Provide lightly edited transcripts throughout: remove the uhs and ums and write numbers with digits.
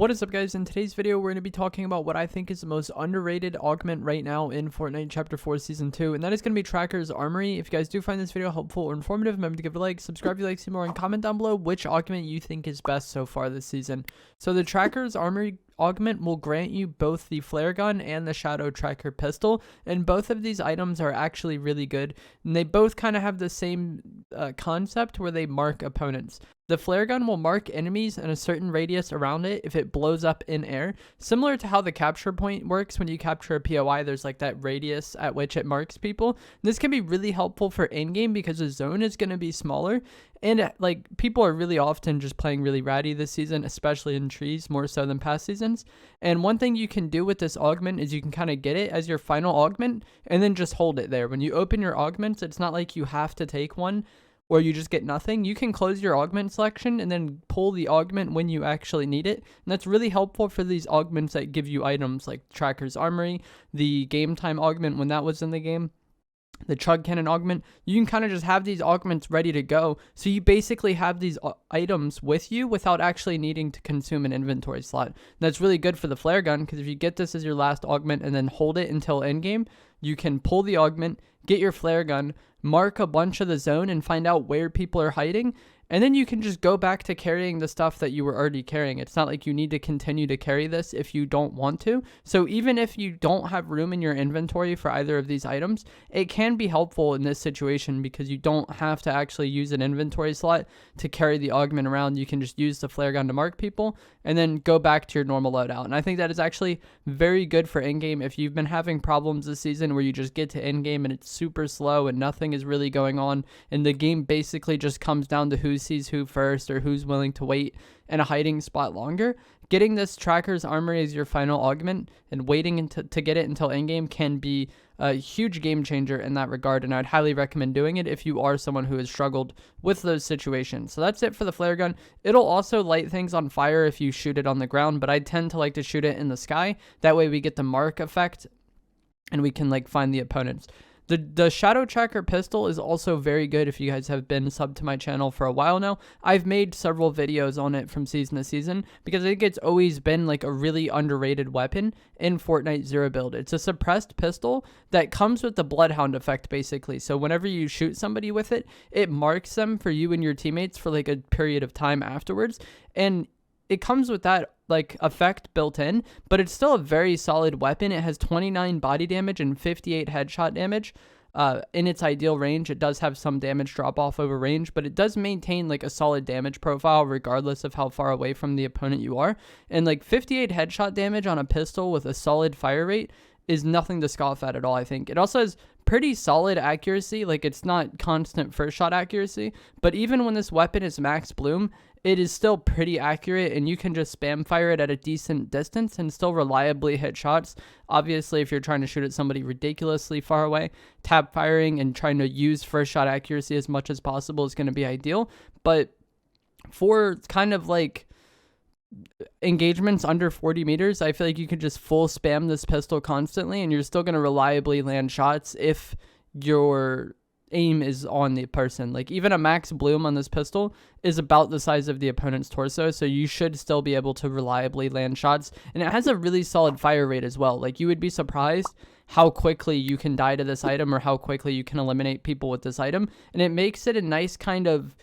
What is up, guys? In today's video, we're going to be talking about what I think is the most underrated augment right now in Fortnite Chapter 4 Season 2, and that is going to be Trackers Armory. If you guys do find this video helpful or informative, remember to give it a like, subscribe if you like to see more, and comment down below which augment you think is best so far this season. So the Trackers Armory augment will grant you both the flare gun and the shadow tracker pistol, and both of these items are actually really good, and they both kind of have the same concept where they mark opponents. The flare gun will mark enemies in a certain radius around it if it blows up in air, similar to how the capture point works. When you capture a POI, there's like that radius at which it marks people. This can be really helpful for endgame because the zone is going to be smaller, and like people are really often just playing really ratty this season, especially in trees, more so than past seasons. And one thing you can do with this augment is you can kind of get it as your final augment and then just hold it there. When you open your augments, it's not like you have to take one or you just get nothing. You can close your augment selection and then pull the augment when you actually need it. And that's really helpful for these augments that give you items like Trackers Armory, the game time augment when that was in the game, the chug cannon augment. You can kind of just have these augments ready to go, so you basically have these items with you without actually needing to consume an inventory slot. And that's really good for the flare gun, because if you get this as your last augment and then hold it until endgame, you can pull the augment, get your flare gun, mark a bunch of the zone and find out where people are hiding, and then you can just go back to carrying the stuff that you were already carrying. It's not like you need to continue to carry this if you don't want to. So even if you don't have room in your inventory for either of these items, it can be helpful in this situation because you don't have to actually use an inventory slot to carry the augment around. You can just use the flare gun to mark people and then go back to your normal loadout. And I think that is actually very good for endgame. If you've been having problems this season where you just get to endgame and it's super slow and nothing is really going on, and the game basically just comes down to who sees who first or who's willing to wait in a hiding spot longer, getting this Trackers Armory as your final augment and waiting to get it until endgame can be a huge game changer in that regard, and I'd highly recommend doing it if you are someone who has struggled with those situations. So that's it for the flare gun. It'll also light things on fire if you shoot it on the ground, but I tend to like to shoot it in the sky. That way we get the mark effect and we can like find the opponents. The shadow tracker pistol is also very good. If you guys have been subbed to my channel for a while now, I've made several videos on it from season to season because I think it's always been like a really underrated weapon in Fortnite Zero build. It's a suppressed pistol that comes with the bloodhound effect basically. So whenever you shoot somebody with it, it marks them for you and your teammates for like a period of time afterwards, and it comes with that like effect built in, but it's still a very solid weapon. It has 29 body damage and 58 headshot damage in its ideal range. It does have some damage drop off over range, but it does maintain like a solid damage profile regardless of how far away from the opponent you are. And like 58 headshot damage on a pistol with a solid fire rate is nothing to scoff at all, I think. It also has pretty solid accuracy. Like, it's not constant first shot accuracy, but even when this weapon is max bloom, it is still pretty accurate, and you can just spam fire it at a decent distance and still reliably hit shots. Obviously, if you're trying to shoot at somebody ridiculously far away, tap firing and trying to use first shot accuracy as much as possible is going to be ideal. But for kind of like engagements under 40 meters, I feel like you could just full spam this pistol constantly and you're still going to reliably land shots if your aim is on the person. Like, even a max bloom on this pistol is about the size of the opponent's torso, so you should still be able to reliably land shots, and it has a really solid fire rate as well. Like, you would be surprised how quickly you can die to this item or how quickly you can eliminate people with this item, and it makes it a nice kind of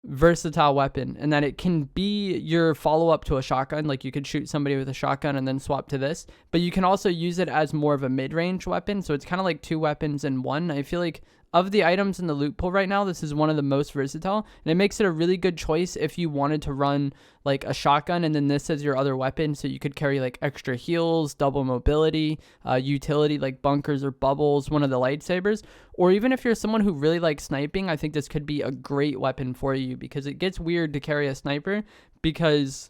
versatile weapon, and that it can be your follow-up to a shotgun. Like, you could shoot somebody with a shotgun and then swap to this, but you can also use it as more of a mid-range weapon, so it's kind of like two weapons in one. I feel like of the items in the loot pool right now, this is one of the most versatile, and it makes it a really good choice if you wanted to run like a shotgun and then this as your other weapon, so you could carry like extra heals, double mobility, utility like bunkers or bubbles, one of the lightsabers, or even if you're someone who really likes sniping, I think this could be a great weapon for you, because it gets weird to carry a sniper because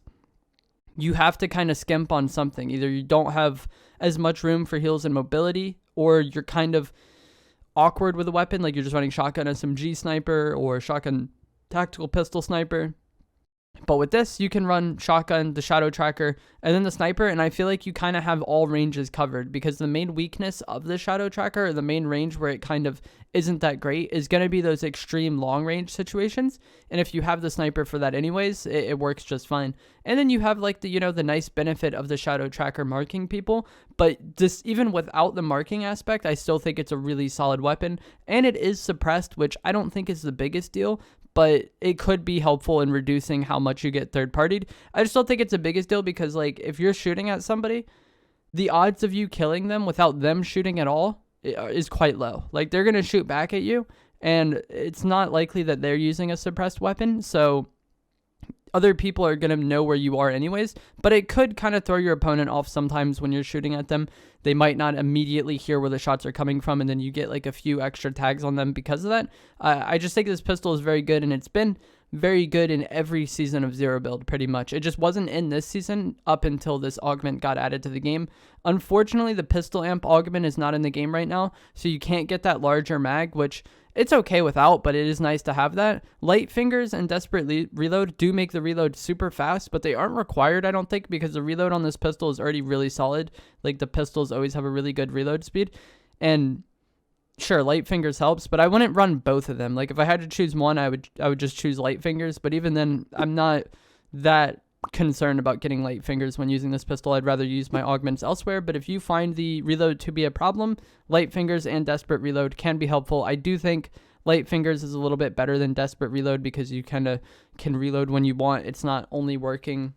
you have to kind of skimp on something. Either you don't have as much room for heals and mobility, or you're kind of awkward with a weapon, like you're just running shotgun SMG sniper or shotgun tactical pistol sniper. But with this, you can run shotgun, the shadow tracker, and then the sniper, and I feel like you kind of have all ranges covered, because the main weakness of the shadow tracker, or the main range where it kind of isn't that great, is going to be those extreme long range situations. And if you have the sniper for that anyways, it works just fine. And then you have like the, the nice benefit of the shadow tracker marking people, but just even without the marking aspect, I still think it's a really solid weapon, and it is suppressed, which I don't think is the biggest deal, but it could be helpful in reducing how much you get third-partied. I just don't think it's the biggest deal, because like if you're shooting at somebody, the odds of you killing them without them shooting at all is quite low. Like they're going to shoot back at you, and it's not likely that they're using a suppressed weapon, so other people are going to know where you are anyways, but it could kind of throw your opponent off sometimes when you're shooting at them. They might not immediately hear where the shots are coming from, and then you get like a few extra tags on them because of that. I just think this pistol is very good, and it's been very good in every season of Zero Build, pretty much. It just wasn't in this season up until this augment got added to the game. Unfortunately, the pistol amp augment is not in the game right now, so you can't get that larger mag, which it's okay without, but it is nice to have that. Light fingers and desperate reload do make the reload super fast, but they aren't required, I don't think, because the reload on this pistol is already really solid. Like the pistols always have a really good reload speed, and sure, light fingers helps, but I wouldn't run both of them. Like if I had to choose one, I would just choose light fingers, but even then, I'm not that concerned about getting light fingers when using this pistol. I'd rather use my augments elsewhere, but if you find the reload to be a problem, light fingers and desperate reload can be helpful. I do think light fingers is a little bit better than desperate reload, because you kind of can reload when you want. It's not only working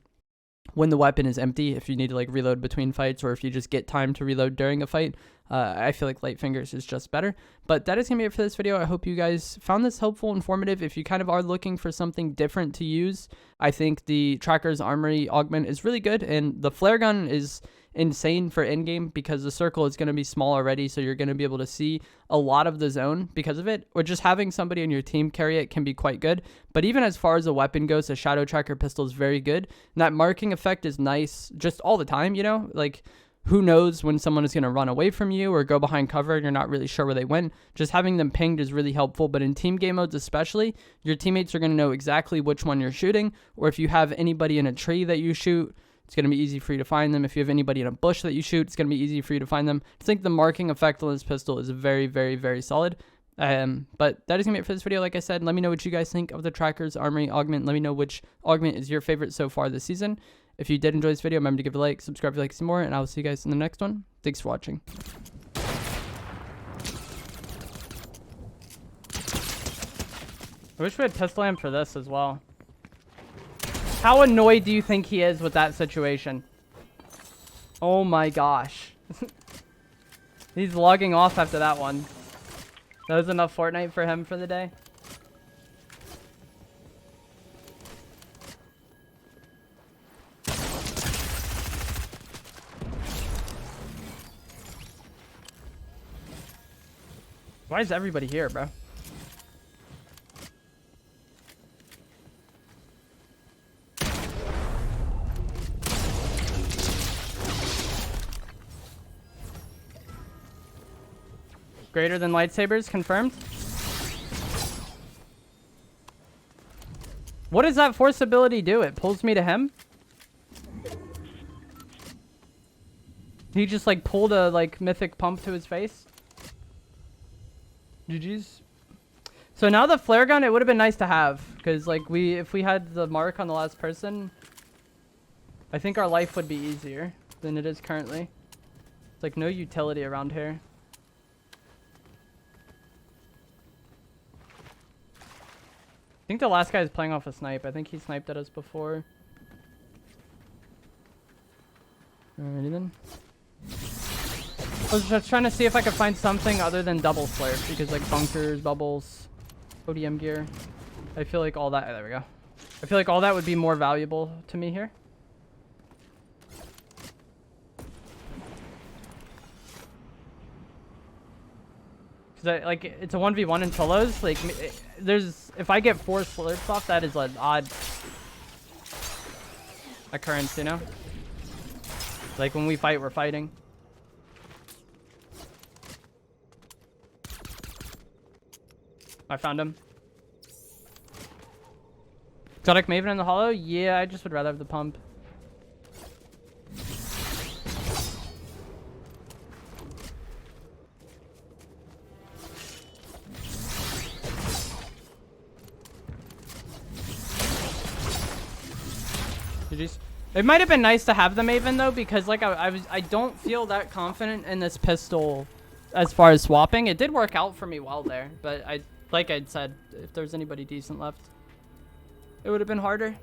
when the weapon is empty, if you need to like reload between fights, or if you just get time to reload during a fight. I feel like light fingers is just better. But that is gonna be it for this video. I hope you guys found this helpful, informative. If you kind of are looking for something different to use, I think the Trackers Armory Augment is really good, and the flare gun is insane for endgame, because the circle is going to be small already, so you're going to be able to see a lot of the zone because of it, or just having somebody in your team carry it can be quite good. But even as far as a weapon goes, the shadow tracker pistol is very good, and that marking effect is nice just all the time, like who knows when someone is going to run away from you or go behind cover and you're not really sure where they went. Just having them pinged is really helpful, but in team game modes especially, your teammates are going to know exactly which one you're shooting, or if you have anybody in a tree that you shoot, it's going to be easy for you to find them. If you have anybody in a bush that you shoot, it's going to be easy for you to find them. I think the marking effect on this pistol is very, very, very solid. But that is going to be it for this video. Like I said, let me know what you guys think of the Trackers Armory Augment. Let me know which augment is your favorite so far this season. If you did enjoy this video, remember to give it a like, subscribe if you like some more, and I will see you guys in the next one. Thanks for watching. I wish we had pistol amp for this as well. How annoyed do you think he is with that situation? Oh my gosh. He's logging off after that one. That was enough Fortnite for him for the day. Why is everybody here, bro? Greater than lightsabers, confirmed. What does that force ability do? It pulls me to him? He just like pulled a like mythic pump to his face? GG's. So now the flare gun, it would have been nice to have, because like if we had the mark on the last person, I think our life would be easier than it is currently. It's like no utility around here. I think the last guy is playing off a snipe. I think he sniped at us before. Alrighty then. I was just trying to see if I could find something other than double flare, because like bunkers, bubbles, ODM gear. I feel like all that, there we go. I feel like all that would be more valuable to me here. Cause like it's a 1v1 in solos. Like if I get 4 slurps off, that is an odd occurrence, you know? Like when we fight, we're fighting. I found him. Exotic Maven in the hollow? Yeah, I just would rather have the pump. GG's. It might have been nice to have the Maven though, because like I don't feel that confident in this pistol as far as swapping. It did work out for me well there, but like I said, if there's anybody decent left, it would have been harder.